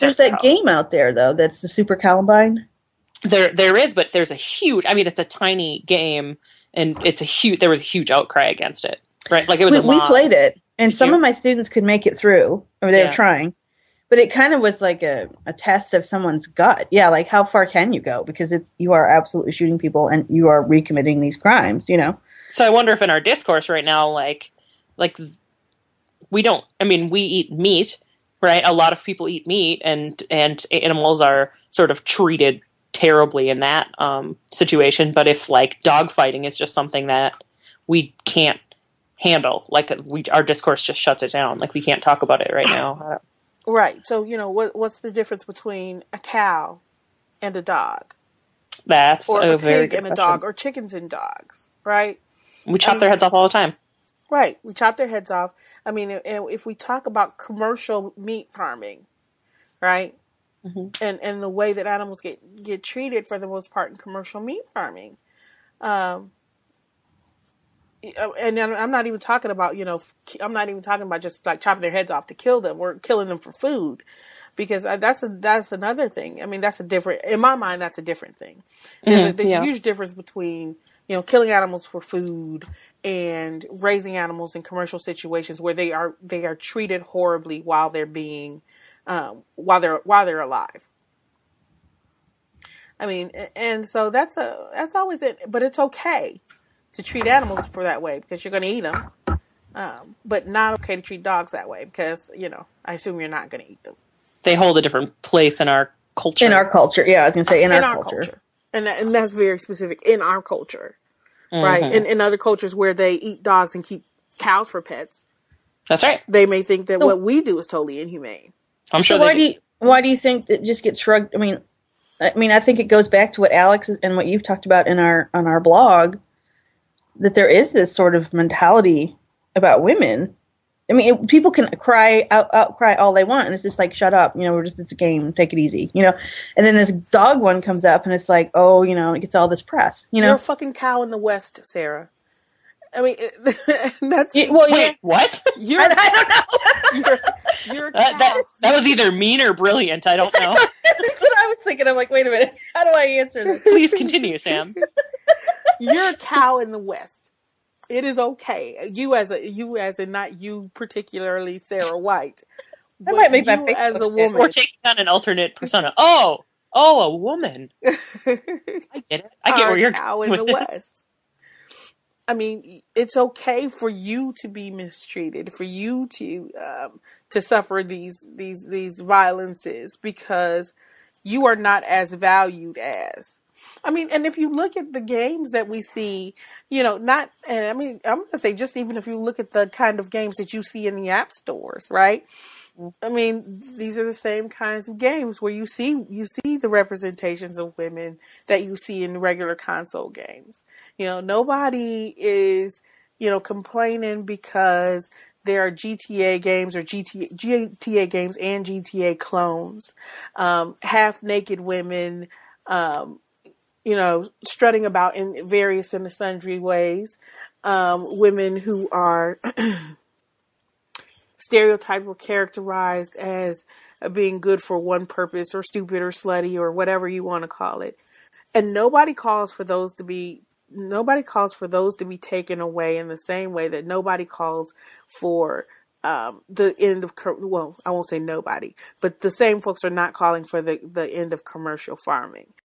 There's that game out there though. That's the Super Columbine. There is, but there's a huge. I mean, it's a tiny game, and there was a huge outcry against it. Right, like it was. We played it, and some of my students could make it through, or they were trying. But it kind of was like a test of someone's gut. Yeah, like how far can you go? Because you are absolutely shooting people, and you are recommitting these crimes. You know. So I wonder if in our discourse right now, like we don't. I mean, we eat meat, right? A lot of people eat meat, and animals are sort of treated terribly in that situation. But if like dog fighting is just something that we can't handle, like our discourse just shuts it down. Like we can't talk about it right now. Right. So what's the difference between a cow and a dog? That's or a very good and a question. dog, or chickens and dogs, right? We chop their heads off all the time. Right. We chop their heads off. I mean, if we talk about commercial meat farming, right? Mm-hmm. And the way that animals get treated for the most part in commercial meat farming. And I'm not even talking about, just like chopping their heads off to kill them or killing them for food, because that's another thing. I mean, in my mind, that's a different thing. There's a huge difference between, killing animals for food and raising animals in commercial situations where they are treated horribly while they're being, while they're alive. I mean, and so that's always it, but it's okay to treat animals for that way because you're going to eat them, but not okay to treat dogs that way because, I assume you're not going to eat them. They hold a different place in our culture. In our culture, yeah, I was going to say in our culture. And that's very specific, in our culture, right? And in other cultures where they eat dogs and keep cows for pets. That's right. They may think that what we do is totally inhumane. I'm sure. So why do you think it just gets shrugged? I mean, I think it goes back to what Alex and what you've talked about on our blog, that there is this sort of mentality about women. I mean, people can cry all they want, and it's just like, shut up, it's a game, take it easy, And then this dog one comes up, and it's like, oh, it gets all this press, You're a fucking cow in the West, Sarah. I mean, that's... Wait, what? I don't know. You're a cow. That was either mean or brilliant, I don't know. That's what I was thinking. I'm like, wait a minute, how do I answer this? Please continue, Sam. You're a cow in the West. It is okay. You as in not you particularly, Sarah White. That might make you as a woman. We're taking on an alternate persona. Oh, a woman. I get it. I get where you're cow in the West. I mean, it's okay for you to be mistreated, for you to suffer these violences because you are not as valued as. I mean, and if you look at the games that we see, I'm going to say, just even if you look at the kind of games that you see in the app stores, right? I mean, these are the same kinds of games where you see the representations of women that you see in regular console games. Nobody is, complaining because there are GTA games or GTA games and GTA clones, half naked women, strutting about in various and sundry ways, women who are stereotyped or characterized as being good for one purpose or stupid or slutty or whatever you want to call it. And nobody calls for those to be taken away in the same way that nobody calls for the end of, well, I won't say nobody, but the same folks are not calling for the end of commercial farming.